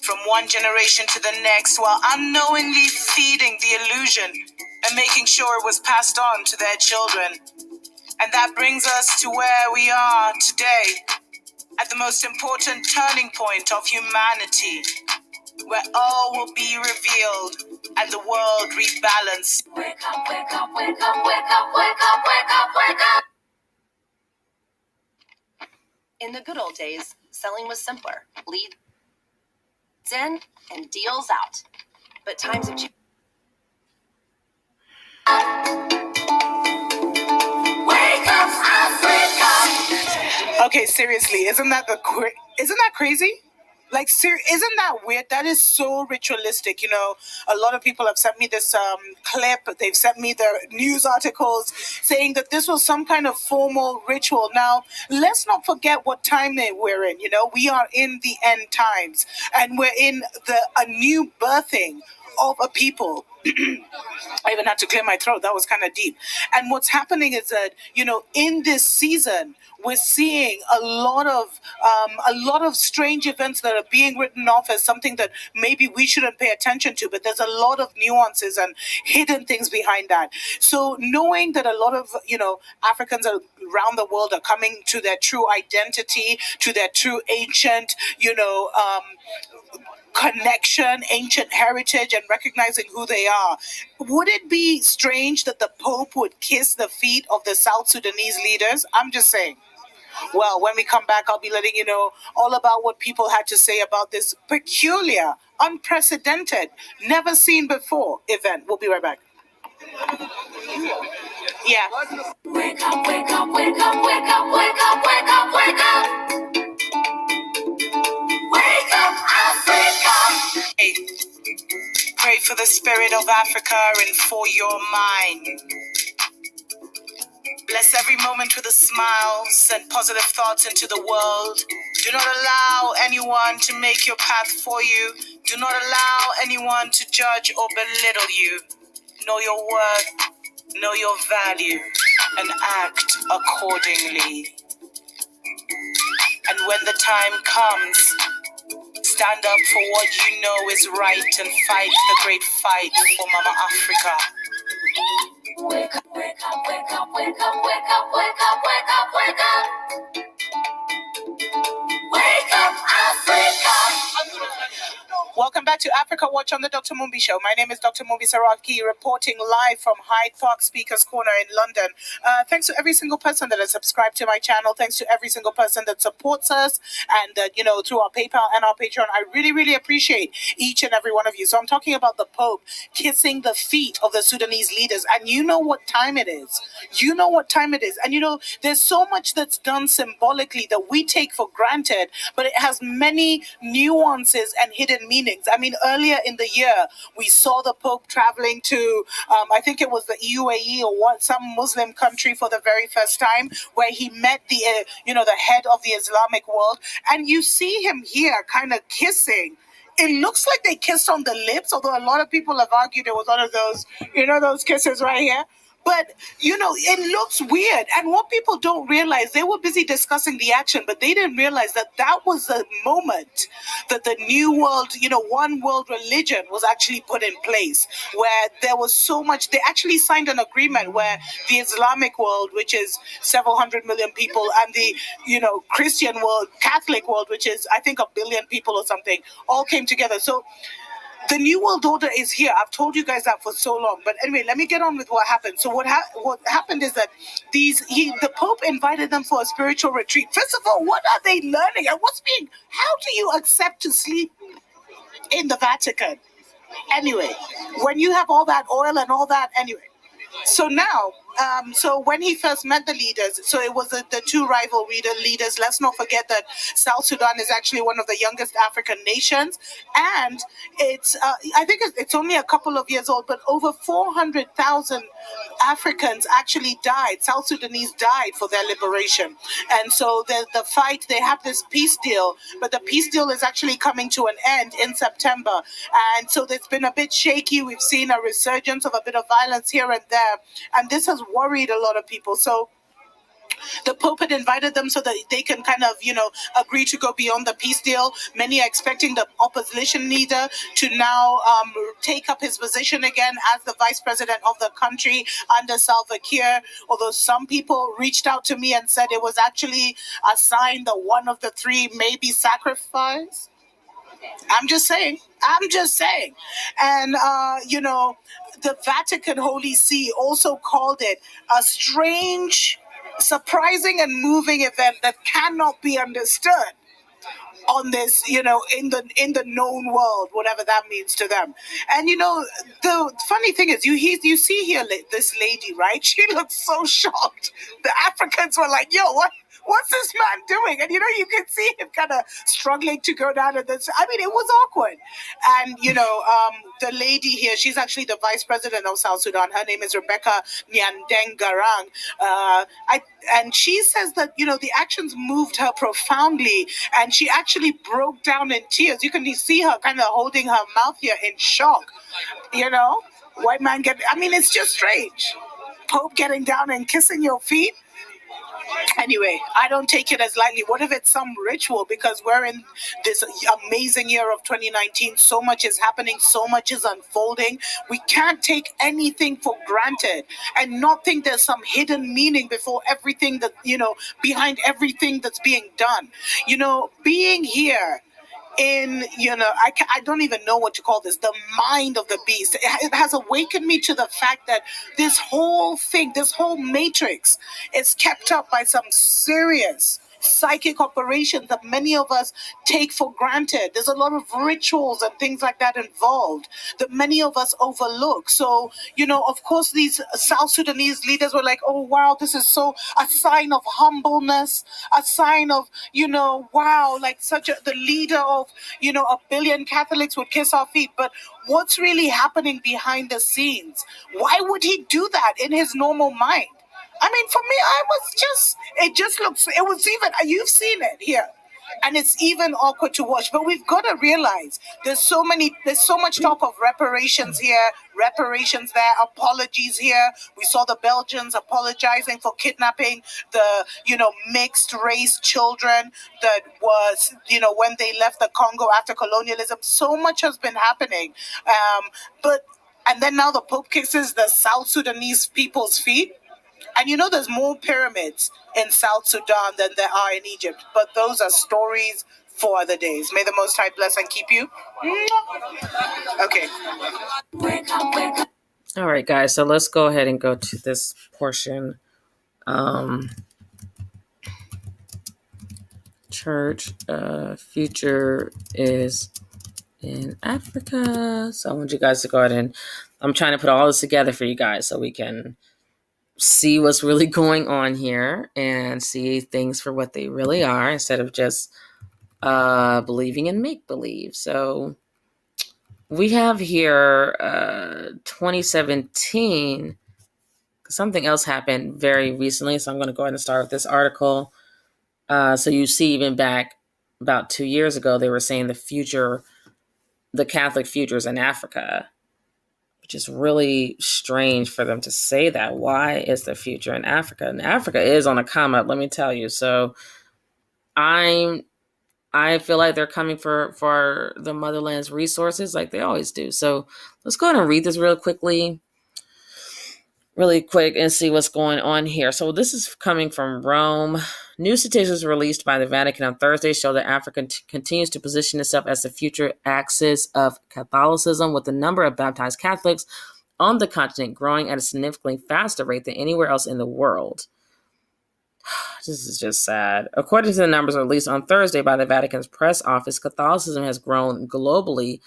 From one generation to the next, while unknowingly feeding the illusion and making sure it was passed on to their children. And that brings us to where we are today, at the most important turning point of humanity, where all will be revealed and the world rebalanced. Wake up, wake up, wake up, wake up, wake up, wake up, wake up. In the good old days, selling was simpler. Leads in and deals out. But times have changed. Wake up, Africa! Okay, seriously, isn't that crazy? Like, isn't that weird? That is so ritualistic. You know, a lot of people have sent me this clip. They've sent me their news articles saying that this was some kind of formal ritual. Now, let's not forget what time we're in. You know, we are in the end times, and we're in a new birthing of a people. I even had to clear my throat. That was kind of deep. And what's happening is that, you know, in this season, we're seeing a lot of strange events that are being written off as something that maybe we shouldn't pay attention to, but there's a lot of nuances and hidden things behind that. So knowing that a lot of, you know, Africans around the world are coming to their true identity, to their true ancient, you know, connection, ancient heritage, and recognizing who they are. Would it be strange that the Pope would kiss the feet of the South Sudanese leaders? I'm just saying. Well, when we come back, I'll be letting you know all about what people had to say about this peculiar, unprecedented, never seen before event. We'll be right back. Yeah. Wake up, wake up, wake up, wake up, wake up, wake up, wake up. Wake up, Africa. Hey, pray for the spirit of Africa and for your mind. Bless every moment with a smile. Send positive thoughts into the world. Do not allow anyone to make your path for you. Do not allow anyone to judge or belittle you. Know your worth, know your value, and act accordingly. And when the time comes, stand up for what you know is right and fight the great fight for Mama Africa. Wake up, wake up, wake up, wake up, wake up, wake up, wake up, wake up. Wake up, Africa. Welcome back to Africa Watch on the Dr. Mumbi Show. My name is Dr. Mumbi Saraki, reporting live from Hyde Park Speakers Corner in London. Thanks to every single person that has subscribed to my channel. Thanks to every single person that supports us and, you know, through our PayPal and our Patreon. I really, really appreciate each and every one of you. So I'm talking about the Pope kissing the feet of the Sudanese leaders. And you know what time it is. You know what time it is. And, you know, there's so much that's done symbolically that we take for granted, but it has many nuances and hidden meanings. I mean, earlier in the year, we saw the Pope traveling to, I think it was the UAE or some Muslim country for the very first time, where he met the, you know, the head of the Islamic world. And you see him here kind of kissing. It looks like they kissed on the lips, although a lot of people have argued it was one of those, you know, those kisses right here. But, you know, it looks weird. And what people don't realize, they were busy discussing the action, but they didn't realize that that was the moment that the new world, you know, one world religion was actually put in place, where there was so much. They actually signed an agreement where the Islamic world, which is several 100 million people, and the, you know, Christian world, Catholic world, which is, I think, 1 billion people or something, all came together. So The New World Order is here. I've told you guys that for so long. But anyway, let me get on with what happened. So what happened is that the Pope invited them for a spiritual retreat. First of all, what are they learning? And how do you accept to sleep in the Vatican? Anyway, when you have all that oil and all that, anyway. So now, so when he first met the leaders, so it was the two rival leaders. Let's not forget that South Sudan is actually one of the youngest African nations, and it's I think it's only a couple of years old, but over 400,000 Africans actually died. South Sudanese died for their liberation, and so the fight. They have this peace deal, but the peace deal is actually coming to an end in September, and so it's been a bit shaky. We've seen a resurgence of a bit of violence here and there, and this has worried a lot of people. So the Pope had invited them so that they can kind of, agree to go beyond the peace deal. Many are expecting the opposition leader to now take up his position again as the vice president of the country under Salva Kiir. Although some people reached out to me and said it was actually a sign that one of the three may be sacrificed. I'm just saying. And, the Vatican Holy See also called it a strange, surprising and moving event that cannot be understood on this, in the known world, whatever that means to them. And the funny thing is, you see here this lady, right? She looks so shocked. The Africans were like, "Yo, what's this man doing?" And you can see him kind of struggling to go down. And this, I mean, it was awkward. And the lady here, she's actually the vice president of South Sudan. Her name is Rebecca Nyandeng Garang. And she says that the actions moved her profoundly, and she actually broke down in tears. You can see her kind of holding her mouth here in shock. White man it's just strange. Pope getting down and kissing your feet. Anyway, I don't take it as lightly. What if it's some ritual? Because we're in this amazing year of 2019. So much is happening. So much is unfolding. We can't take anything for granted and not think there's some hidden meaning before everything that, behind everything that's being done. Being here in, I don't even know what to call this, the mind of the beast. It has awakened me to the fact that this whole thing, this whole matrix is kept up by some serious psychic operations that many of us take for granted. There's a lot of rituals and things like that involved that many of us overlook. So, of course, these South Sudanese leaders were like, "Oh, wow, this is so a sign of humbleness, a sign of, wow, like the leader of, 1 billion Catholics would kiss our feet." But what's really happening behind the scenes? Why would he do that in his normal mind? For me, it was even, you've seen it here. And it's even awkward to watch. But we've got to realize there's so much talk of reparations here, reparations there, apologies here. We saw the Belgians apologizing for kidnapping the, mixed race children that was, when they left the Congo after colonialism. So much has been happening. And then now the Pope kisses the South Sudanese people's feet. And there's more pyramids in South Sudan than there are in Egypt. But those are stories for other days. May the Most High bless and keep you. Okay. All right, guys. So let's go ahead and go to this portion. Church future is in Africa. So I want you guys to go ahead and I'm trying to put all this together for you guys so we can see what's really going on here and see things for what they really are instead of just believing in make-believe. So we have here 2017. Something else happened very recently, so I'm going to go ahead and start with this article. So you see, even back about 2 years ago, they were saying the Catholic future is in Africa, which is really strange for them to say that. Why is the future in Africa? And Africa is on a come up, let me tell you. So I feel like they're coming for the motherland's resources like they always do. So let's go ahead and read this really quick and see what's going on here. So this is coming from Rome New statistics released by the Vatican on Thursday show that Africa continues to position itself as the future axis of Catholicism, with the number of baptized Catholics on the continent growing at a significantly faster rate than anywhere else in the world. This is just sad. According to the numbers released on Thursday by the Vatican's press office, Catholicism has grown globally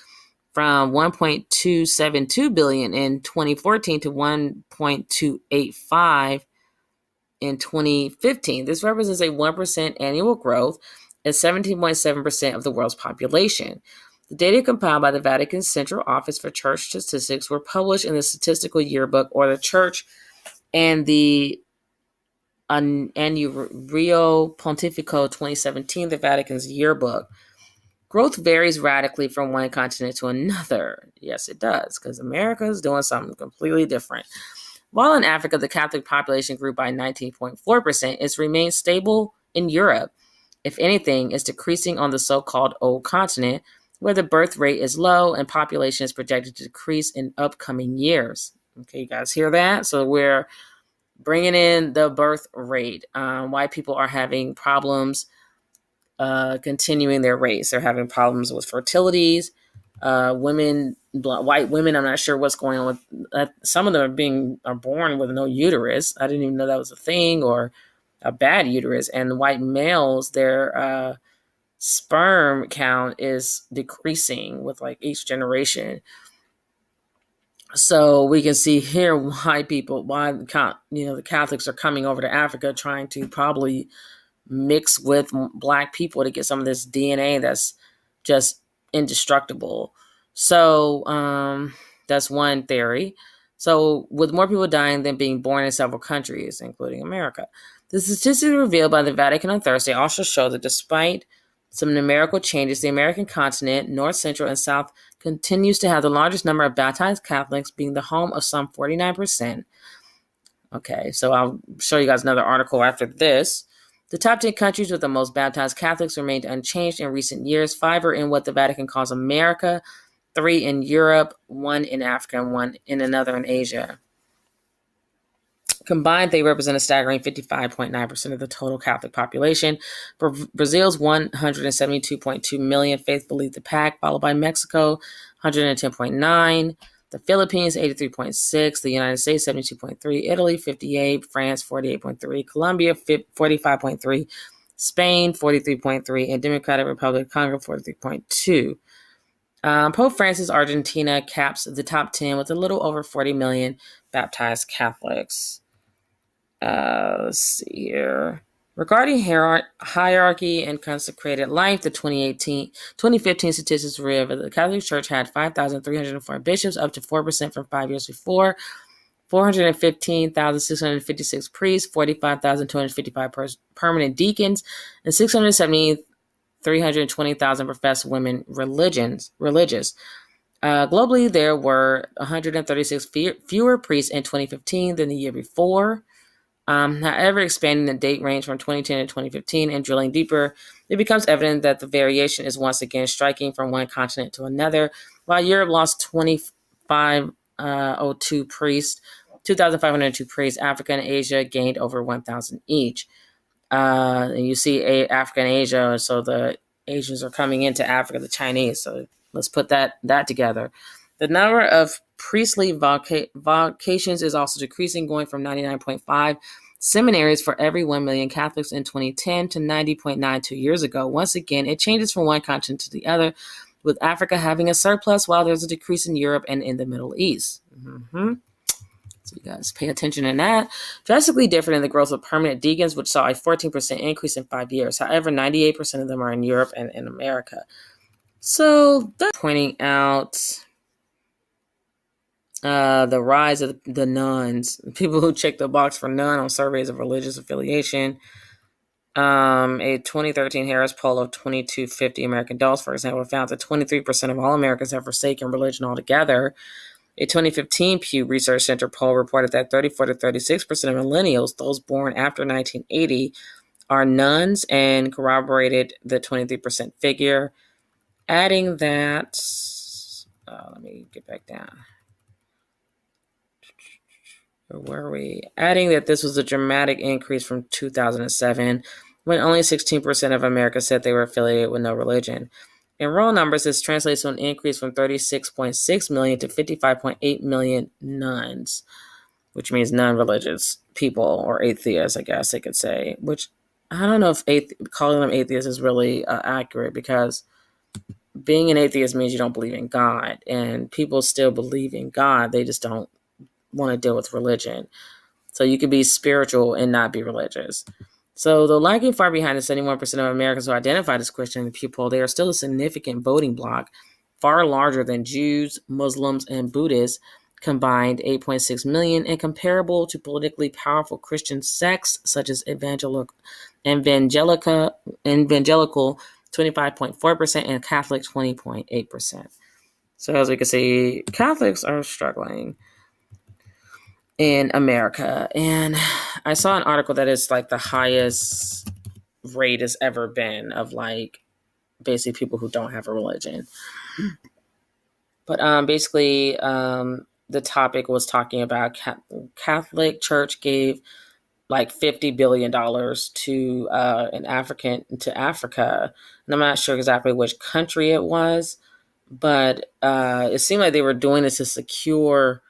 from 1.272 billion in 2014 to 1.285 in 2015. This represents a 1% annual growth and 17.7% of the world's population. The data compiled by the Vatican's Central Office for Church Statistics were published in the Statistical Yearbook, or the Church and the Annuario Pontifico 2017, the Vatican's yearbook. Growth varies radically from one continent to another. Yes, it does, because America is doing something completely different. While in Africa, the Catholic population grew by 19.4%, it's remained stable in Europe. If anything, it's decreasing on the so-called Old Continent, where the birth rate is low and population is projected to decrease in upcoming years. Okay, you guys hear that? So we're bringing in the birth rate. White people are having problems continuing their race. They're having problems with fertilities. White women, I'm not sure what's going on with some of them are born with no uterus. I didn't even know that was a thing, or a bad uterus. And the white males, their sperm count is decreasing with like each generation. So we can see here why the Catholics are coming over to Africa, trying to probably mix with Black people to get some of this DNA that's just indestructible. So that's one theory. So with more people dying than being born in several countries, including America. The statistics revealed by the Vatican on Thursday also show that despite some numerical changes, the American continent, North, Central, and South, continues to have the largest number of baptized Catholics, being the home of some 49%. Okay, so I'll show you guys another article after this. The top 10 countries with the most baptized Catholics remained unchanged in recent years. 5 are in what the Vatican calls America, 3 in Europe, 1 in Africa, and 1 in another in Asia. Combined, they represent a staggering 55.9% of the total Catholic population. Brazil's 172.2 million faithful lead the pack, followed by Mexico, 110.9, the Philippines, 83.6, the United States, 72.3, Italy, 58, France, 48.3, Colombia, 45.3, Spain, 43.3, and Democratic Republic of Congo, 43.2. Pope Francis, Argentina, caps the top 10 with a little over 40 million baptized Catholics. Let's see here. Regarding hierarchy and consecrated life, the 2015 statistics reveal that the Catholic Church had 5,304 bishops, up to 4% from 5 years before, 415,656 priests, 45,255 permanent deacons, and 320,000 professed women religious. Globally, there were 136 fewer priests in 2015 than the year before. However, expanding the date range from 2010 to 2015 and drilling deeper, it becomes evident that the variation is once again striking from one continent to another. While Europe lost 2,502 priests, Africa and Asia gained over 1,000 each. And you see Africa and Asia, so the Asians are coming into Africa, the Chinese. So let's put that together. The number of priestly vocations is also decreasing, going from 99.5 seminaries for every 1 million Catholics in 2010 to 90.9 2 years ago. Once again, it changes from one continent to the other, with Africa having a surplus while there's a decrease in Europe and in the Middle East. So you guys pay attention to that. Drastically different in the growth of permanent deacons, which saw a 14% increase in 5 years. However, 98% of them are in Europe and in America. So that's pointing out the rise of the nuns, people who check the box for nun on surveys of religious affiliation. A 2013 Harris poll of 2,250 American adults, for example, found that 23% of all Americans have forsaken religion altogether. A 2015 Pew Research Center poll reported that 34 to 36% of millennials, those born after 1980, are nuns, and corroborated the 23% figure. Adding that, let me get back down. Where were we? Adding that this was a dramatic increase from 2007, when only 16% of America said they were affiliated with no religion. In raw numbers, this translates to an increase from 36.6 million to 55.8 million nones, which means non-religious people, or atheists, I guess they could say, which I don't know if calling them atheists is really accurate, because being an atheist means you don't believe in God, and people still believe in God. They just don't want to deal with religion. So you could be spiritual and not be religious. So though lagging far behind the 71% of Americans who identified as Christian in the Pew poll, they are still a significant voting bloc, far larger than Jews, Muslims, and Buddhists combined, 8.6 million, and comparable to politically powerful Christian sects such as evangelical 25.4% and Catholic 20.8%. So as we can see, Catholics are struggling in America. And I saw an article that is like the highest rate has ever been of like basically people who don't have a religion. But basically the topic was talking about Catholic Church gave like $50 billion to Africa. And I'm not sure exactly which country it was, but it seemed like they were doing this to secure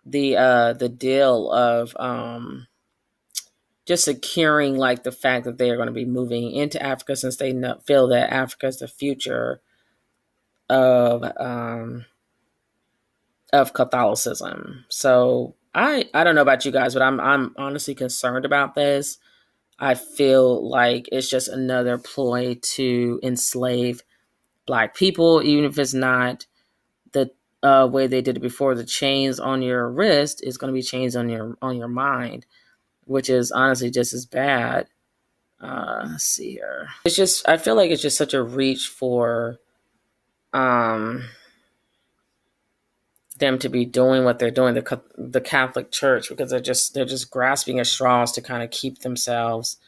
the deal of just securing like the fact that they are going to be moving into Africa, since they feel that Africa is the future of Catholicism. So I don't know about you guys, but I'm honestly concerned about this. I feel like it's just another ploy to enslave Black people, even if it's not the way they did it before. The chains on your wrist is going to be chains on your mind, which is honestly just as bad. Let's see here. It's just, I feel like it's just such a reach for them to be doing what they're doing, the Catholic Church, because they're just grasping at straws to kind of keep themselves,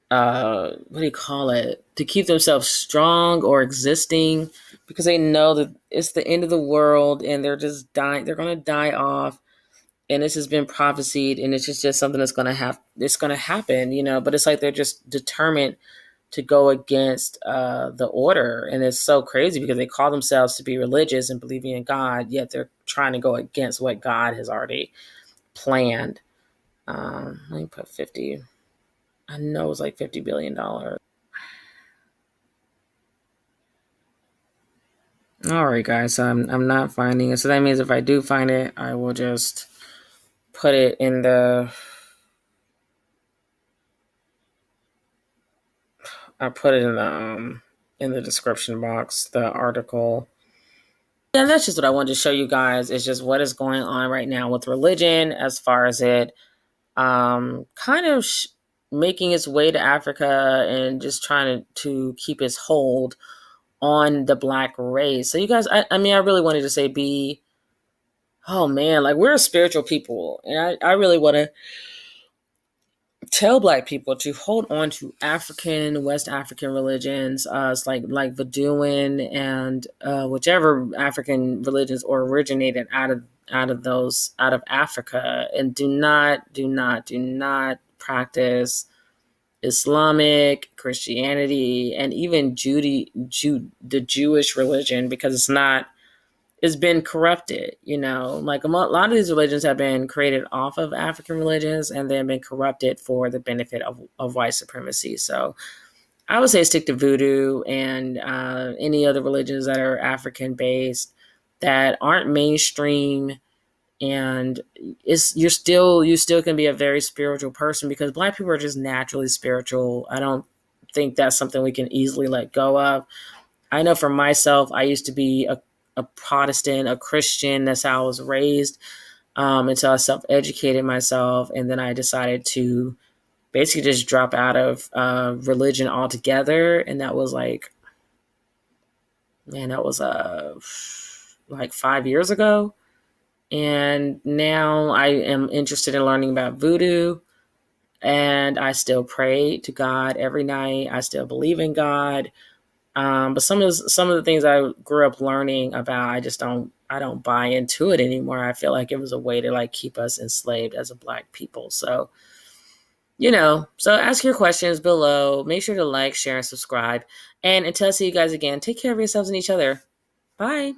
what do you call it? To keep themselves strong or existing, because they know that it's the end of the world and they're just dying. They're going to die off. And this has been prophesied, and it's just something that's going to happen, you know, but it's like they're just determined to go against the order. And it's so crazy because they call themselves to be religious and believing in God, yet they're trying to go against what God has already planned. Let me put 50. I know it's like $50 billion. All right, guys. So I'm not finding it. So that means if I do find it, I will just put it in the... I put it in the description box, the article. And that's just what I wanted to show you guys. It's just what is going on right now with religion, as far as it kind of making its way to Africa and just trying to keep its hold on the Black race. So you guys, I mean, I really wanted to say oh man, like we're a spiritual people. And I really want to tell Black people to hold on to West African religions, it's like Voodooing and whichever African religions originated out of Africa, and do not practice Islamic, Christianity, and even the Jewish religion, because it's been corrupted, you know, like a lot of these religions have been created off of African religions and then been corrupted for the benefit of white supremacy. So I would say stick to voodoo and any other religions that are African based that aren't mainstream. And you still can be a very spiritual person, because Black people are just naturally spiritual. I don't think that's something we can easily let go of. I know for myself, I used to be a Protestant, a Christian. That's how I was raised, until I self-educated myself. And then I decided to basically just drop out of religion altogether. And that was like 5 years ago. And now I am interested in learning about voodoo. And I still pray to God every night. I still believe in God. But some of the things I grew up learning about, I don't buy into it anymore. I feel like it was a way to like keep us enslaved as a Black people. So So ask your questions below. Make sure to like, share, and subscribe. And until I see you guys again, take care of yourselves and each other. Bye.